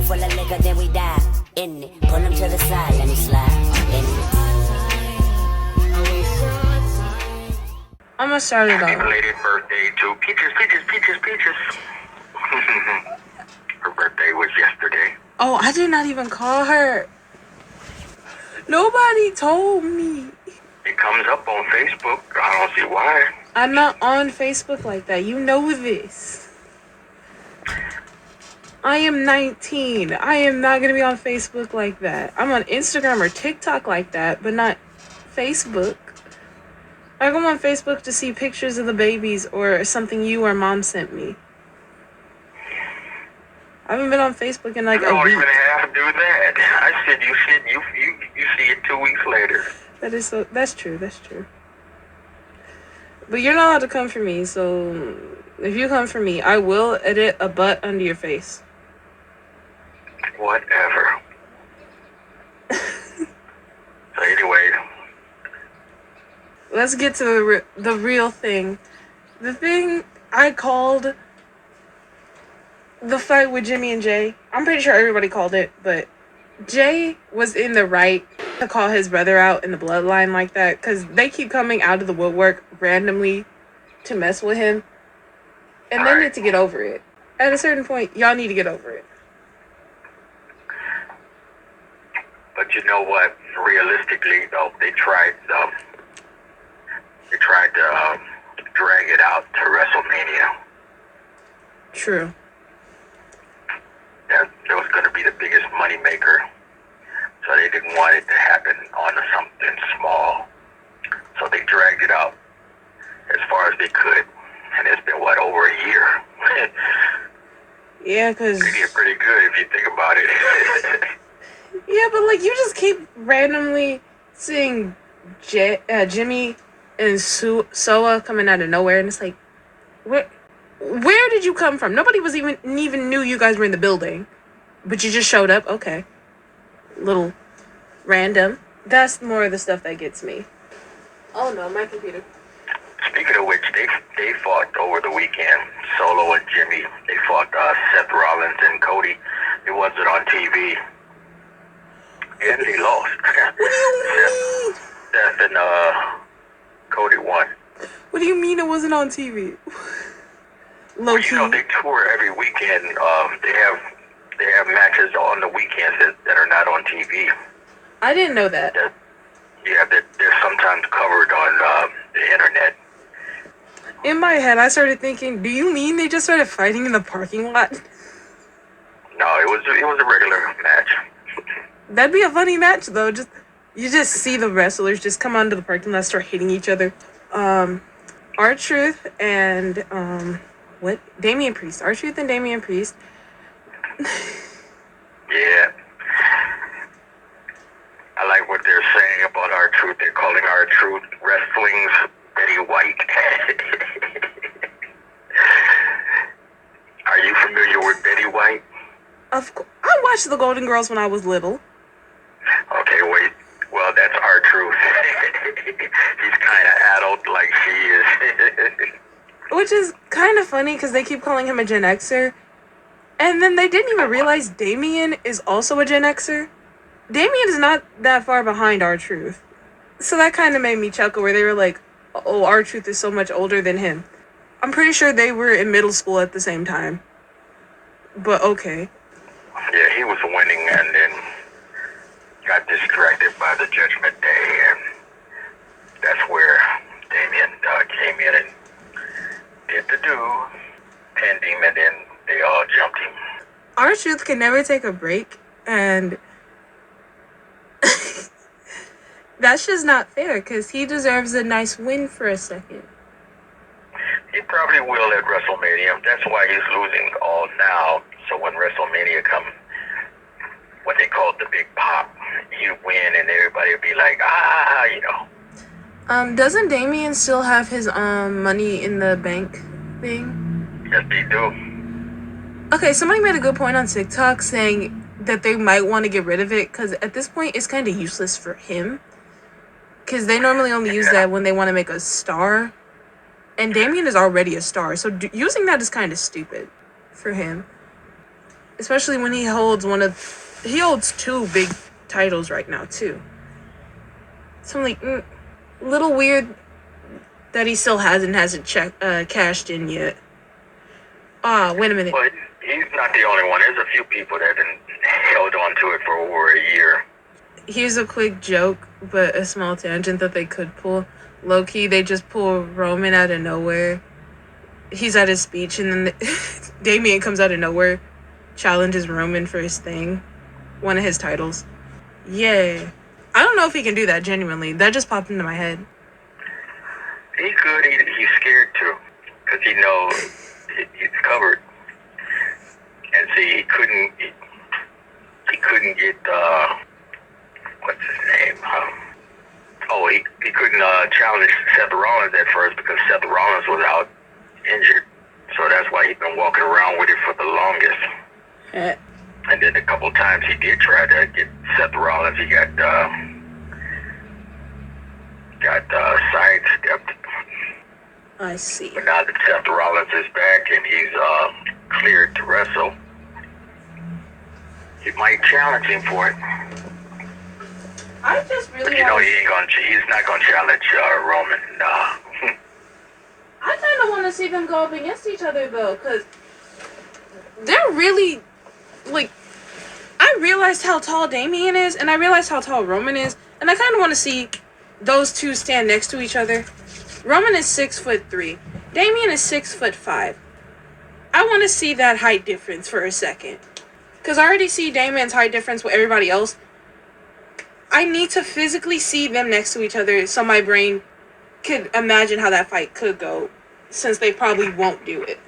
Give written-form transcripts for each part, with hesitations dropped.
full of liquor, then we die. In it, pull him to the side, let me slide. In it. I'm gonna start it off. Happy belated birthday to Peaches. Her birthday was yesterday. Oh, I did not even call her. Nobody told me. It comes up on Facebook. I don't see why. I'm not on Facebook like that. You know this. I am 19. I am not going to be on Facebook like that. I'm on Instagram or TikTok like that, but not Facebook. I go on Facebook to see pictures of the babies or something you or mom sent me. I haven't been on Facebook in like a week. You don't even have to do that. I said you see it 2 weeks later. That's true. But you're not allowed to come for me, so if you come for me, I will edit a butt under your face. Whatever. So anyway, let's get to the real thing. The thing I called the fight with Jimmy and Jay. I'm pretty sure everybody called it, but Jay was in the right to call his brother out in the bloodline like that, because they keep coming out of the woodwork randomly to mess with him, and they need to get over it. At a certain point, y'all need to get over it. But you know what? Realistically, though, they tried to drag it out to WrestleMania. True. That was going to be the biggest money maker, so they didn't want it to happen on something small. So they dragged it out as far as they could, and it's been over a year. Yeah, because they did pretty good if you think about it. Yeah, but like you just keep randomly seeing Jimmy and Soa coming out of nowhere, and it's like, where did you come from? Nobody was even knew you guys were in the building, but you just showed up. Okay, little random. That's more of the stuff that gets me. Oh no, my computer. Speaking of which, they fought over the weekend. Solo and Jimmy. They fought Seth Rollins and Cody. It wasn't on TV. And they lost. What do you mean? Seth and Cody won. What do you mean it wasn't on TV? Low key. You know, they tour every weekend. They have matches on the weekends that are not on TV. I didn't know that. They're sometimes covered on the internet. In my head, I started thinking, do you mean they just started fighting in the parking lot? No, it was a regular match. That'd be a funny match, though. You just see the wrestlers just come onto the parking lot, start hitting each other. R-Truth and Damian Priest. R-Truth and Damian Priest. Yeah. I like what they're saying about R-Truth. They're calling R-Truth wrestling's Betty White. Are you familiar with Betty White? Of course. I watched the Golden Girls when I was little. Okay, wait. Well, that's R-Truth. He's kind of adult like she is. Which is kind of funny because they keep calling him a Gen Xer. And then they didn't even realize Damian is also a Gen Xer. Damian is not that far behind R-Truth. So that kind of made me chuckle where they were like, oh, R-Truth is so much older than him. I'm pretty sure they were in middle school at the same time. But okay. Yeah, he was winning and then got distracted by the Judgment Day, and that's where Damian came in and did the do, pinned him, and then they all jumped him. R-Truth can never take a break, and that's just not fair, because he deserves a nice win for a second. He probably will at WrestleMania. That's why he's losing all now. So when WrestleMania comes, what they call the big pop, you win and everybody will be like, you know. Doesn't Damian still have his money in the bank thing? Yes, they do. Okay, somebody made a good point on TikTok saying that they might want to get rid of it because at this point it's kind of useless for him. Because they normally only use that when they want to make a star. And Damian is already a star, so using that is kind of stupid for him. especially when he holds two big titles right now too. So I'm like, little weird that he still hasn't cashed in yet. Wait a minute. Well, he's not the only one. There's a few people that have held on to it for over a year. Here's a quick joke, but a small tangent that they could pull. Low-key, they just pull Roman out of nowhere. He's at his speech, and then Damian comes out of nowhere, challenges Roman for his thing. One of his titles. Yeah. I don't know if he can do that, genuinely. That just popped into my head. He could. He's scared, too. Because he knows he's covered. And see, he couldn't get, what's his name? He couldn't challenge Seth Rollins at first because Seth Rollins was out injured. So that's why he's been walking around with it for the longest. And then a couple times he did try to get Seth Rollins. He got sidestepped. I see. But now that Seth Rollins is back and he's cleared to wrestle, he might challenge him for it. I just really. But he's not gonna challenge Roman. Nah. I kind of want to see them go up against each other though, because they're really like. I realized how tall Damian is, and I realized how tall Roman is, and I kind of want to see those two stand next to each other. Roman is 6'3". Damian is 6'5". I want to see that height difference for a second, because I already see Damian's height difference with everybody else. I need to physically see them next to each other so my brain could imagine how that fight could go, since they probably won't do it.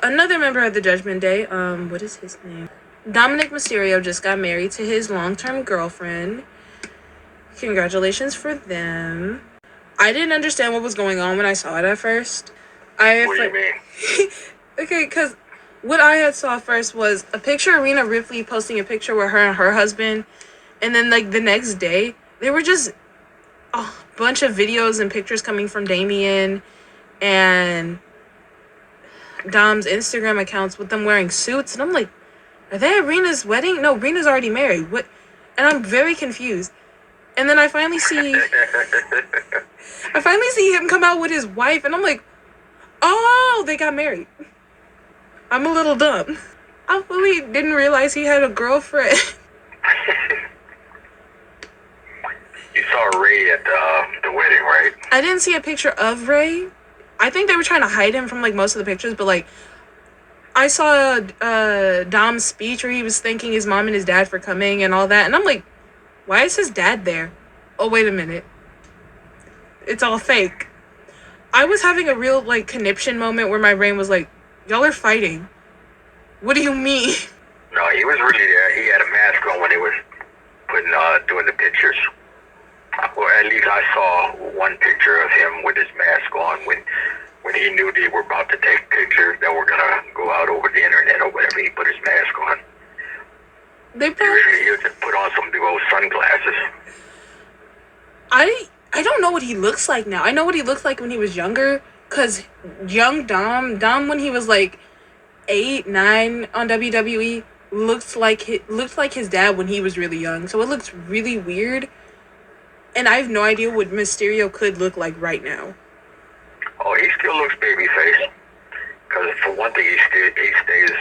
Another member of the Judgment Day, what is his name? Dominic Mysterio just got married to his long-term girlfriend. Congratulations for them. I didn't understand what was going on when I saw it at first. What do you mean? Okay, because what I had saw first was a picture of Rhea Ripley posting a picture with her and her husband, and then like the next day, there were just a bunch of videos and pictures coming from Damian and Dom's Instagram accounts with them wearing suits, and I'm like, are they at Rena's wedding? No, Rena's already married. What? And I'm very confused. And then I finally see him come out with his wife, and I'm like, oh, they got married. I'm a little dumb. I really didn't realize he had a girlfriend. You saw Ray at the wedding, right? I didn't see a picture of Ray. I think they were trying to hide him from like most of the pictures, but like I saw Dom's speech where he was thanking his mom and his dad for coming and all that, and I'm like, why is his dad there? Oh, wait a minute. It's all fake. I was having a real like conniption moment where my brain was like, y'all are fighting. What do you mean? No, he was really there. He had a mask on when he was doing the pictures. Well, at least I saw one picture of him with his mask on when he knew they were about to take pictures that were gonna go out over the internet or whatever. He put his mask on. Usually he would just put on some big old sunglasses. I don't know what he looks like now. I know what he looked like when he was younger, because young Dom when he was like 8, 9 on WWE looked like his dad when he was really young. So it looks really weird. And I have no idea what Mysterio could look like right now. Oh, he still looks babyface. Because for one thing, he stays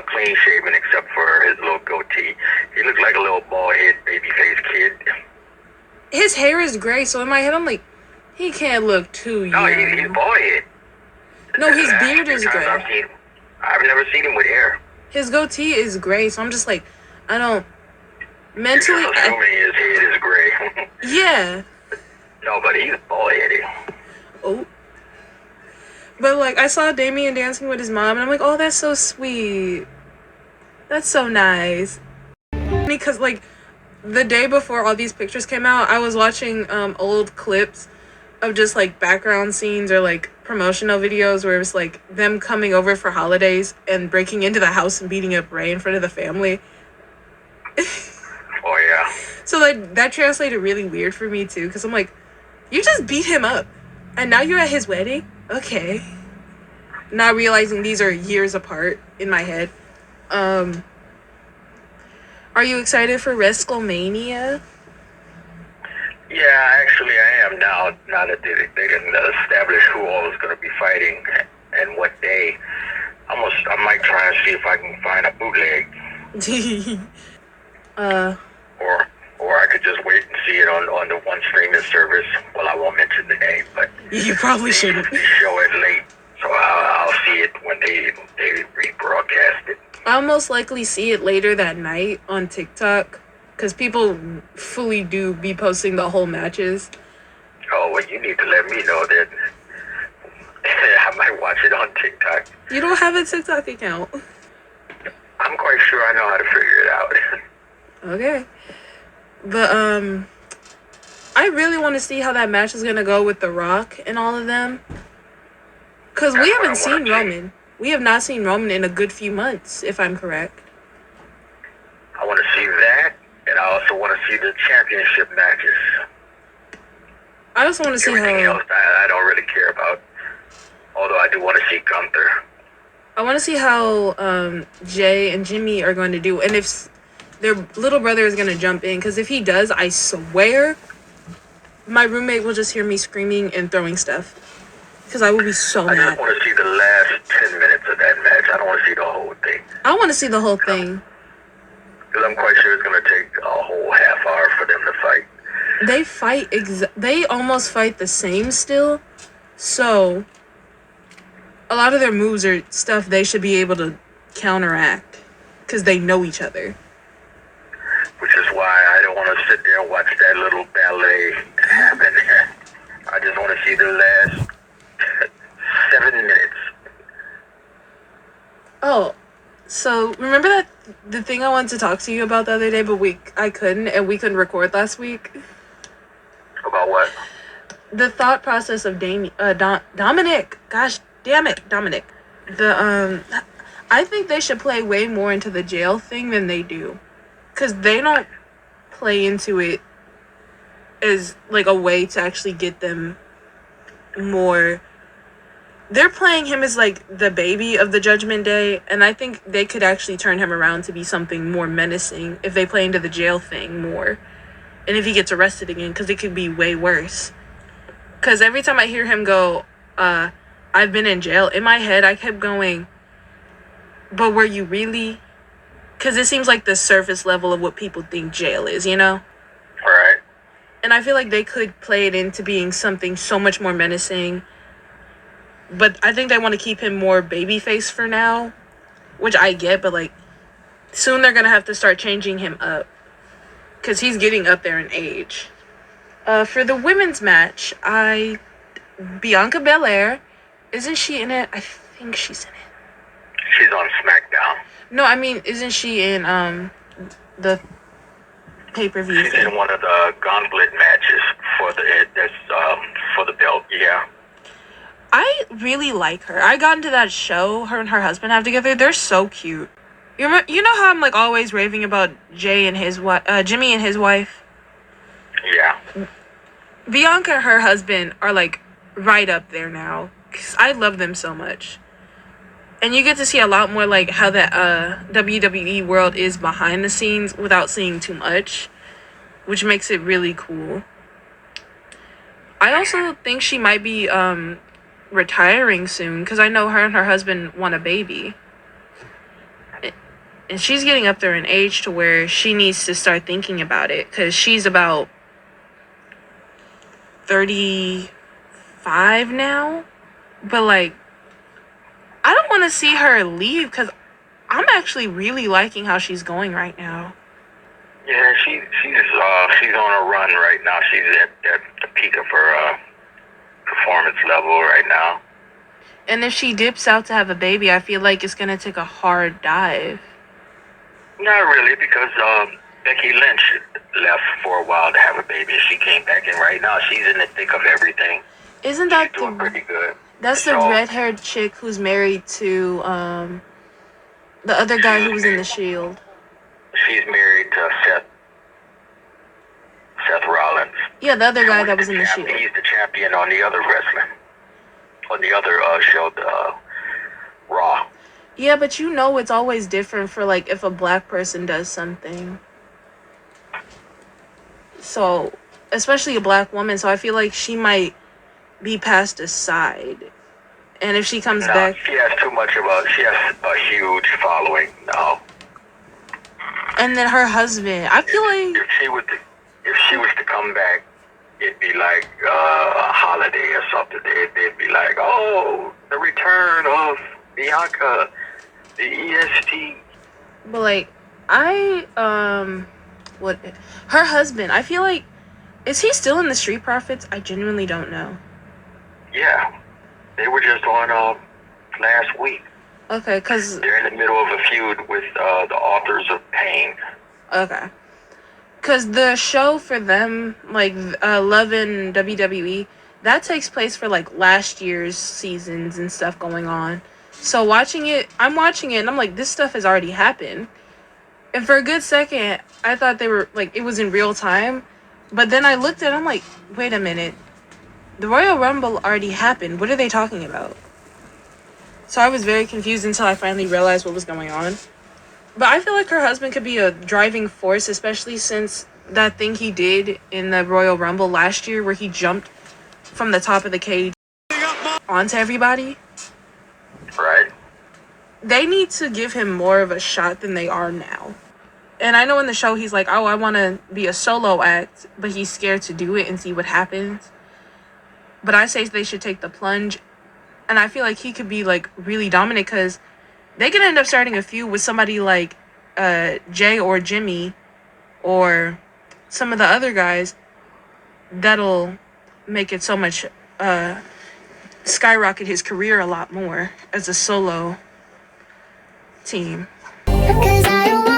clean shaven except for his little goatee. He looks like a little bald head babyface kid. His hair is gray, so in my head I'm like, he can't look too young. No, he's bald head. No, his beard is gray. I've never seen him with hair. His goatee is gray, so I'm just like, I don't... Mentally... You're just assuming his head is gray. Yeah. No, but he's bald-headed. Oh. But, like, I saw Damian dancing with his mom, and I'm like, oh, that's so sweet. That's so nice. Because, like, the day before all these pictures came out, I was watching old clips of just, like, background scenes or, like, promotional videos where it was, like, them coming over for holidays and breaking into the house and beating up Ray in front of the family. Oh, yeah. So, like, that translated really weird for me, too, because I'm like, you just beat him up, and now you're at his wedding? Okay. not realizing these are years apart in my head. Are you excited for WrestleMania? Yeah, actually, I am now. Now that they didn't establish who all is going to be fighting and what day, I might try and see if I can find a bootleg, or I could just wait and see it on the one streaming service. Well, I won't mention the name, but You probably shouldn't. they show it late, so I'll see it when they rebroadcast it. I'll most likely see it later that night on TikTok, because people fully do be posting the whole matches. Oh, well, you need to let me know that. I might watch it on TikTok. You don't have a TikTok account. I'm quite sure I know how to figure it out. Okay. But, I really want to see how that match is going to go with The Rock and all of them. Because we haven't seen Roman. We have not seen Roman in a good few months, if I'm correct. I want to see that, and I also want to see the championship matches. I just want to see Everything how... else I don't really care about. Although I do want to see Gunther. I want to see how Jay and Jimmy are going to do. And if their little brother is going to jump in. Because if he does, I swear, my roommate will just hear me screaming and throwing stuff. Because I will be so I mad. just want to see the last 10 minutes of that match. I don't want to see the whole thing. I want to see the whole thing. Because I'm quite sure it's going to take a whole half hour for them to fight. They fight, they almost fight the same still. So, a lot of their moves are stuff they should be able to counteract. Because they know each other. Which is why I don't want to sit there and watch that little ballet happen. I just want to see the last 7 minutes. Oh, so remember that the thing I wanted to talk to you about the other day, but I couldn't, and we couldn't record last week? About what? The thought process of Dominic. Gosh damn it, Dominic. I think they should play way more into the jail thing than they do. Because they don't play into it as, like, a way to actually get them more... They're playing him as, like, the baby of the Judgment Day, and I think they could actually turn him around to be something more menacing if they play into the jail thing more. And if he gets arrested again, because it could be way worse. Because every time I hear him go, I've been in jail, in my head, I kept going, but were you really... Because it seems like the surface level of what people think jail is, you know? Right. And I feel like they could play it into being something so much more menacing. But I think they want to keep him more babyface for now. Which I get, but like, soon they're going to have to start changing him up. Because he's getting up there in age. For the women's match, Bianca Belair, isn't she in it? I think she's in it. She's on SmackDown. No, I mean, isn't she in the pay-per-view She's thing? in one of the gauntlet matches for the belt, yeah. I really like her. I got into that show her and her husband have together. They're so cute. You know how I'm like always raving about Jimmy and his wife? Yeah. Bianca and her husband are like right up there now. 'Cause I love them so much. And you get to see a lot more like how the WWE world is behind the scenes without seeing too much, which makes it really cool. I also think she might be retiring soon because I know her and her husband want a baby. And she's getting up there in age to where she needs to start thinking about it because she's about 35 now. But like, I don't want to see her leave because I'm actually really liking how she's going right now. Yeah, she's on a run right now. She's at the peak of her performance level right now. And if she dips out to have a baby, I feel like it's going to take a hard dive. Not really, because Becky Lynch left for a while to have a baby. She came back, and right now she's in the thick of everything. Isn't that she's doing pretty good. That's the red-haired chick who's married to the other guy who was in The Shield. She's married to Seth Rollins. Yeah, the other guy that was in The Shield. He's the champion on the other wrestling. On the other show, Raw. Yeah, but you know it's always different for, like, if a black person does something. So, especially a black woman, so I feel like she might be passed aside. And if she comes No, back... she has she has a huge following. No. And then her husband, I feel like... If she was to come back, it'd be like a holiday or something. They'd be like, oh, the return of Bianca, the EST. But, like, what... Her husband, I feel like... Is he still in the Street Profits? I genuinely don't know. Yeah. They were just on last week. Okay, because... They're in the middle of a feud with the authors of Pain. Okay. Because the show for them, like, Love in WWE, that takes place for, like, last year's seasons and stuff going on. So I'm watching it, and I'm like, this stuff has already happened. And for a good second, I thought they were, like, it was in real time. But then I looked at it, I'm like, wait a minute. The Royal Rumble already happened. What are they talking about? So I was very confused until I finally realized what was going on. But I feel like her husband could be a driving force, especially since that thing he did in the Royal Rumble last year where he jumped from the top of the cage onto everybody. Right. They need to give him more of a shot than they are now. And I know in the show he's like, oh, I want to be a solo act, but he's scared to do it and see what happens. But I say they should take the plunge. And I feel like he could be, like, really dominant because they could end up starting a feud with somebody like Jay or Jimmy or some of the other guys. That'll make it so much, skyrocket his career a lot more as a solo team. 'Cause I don't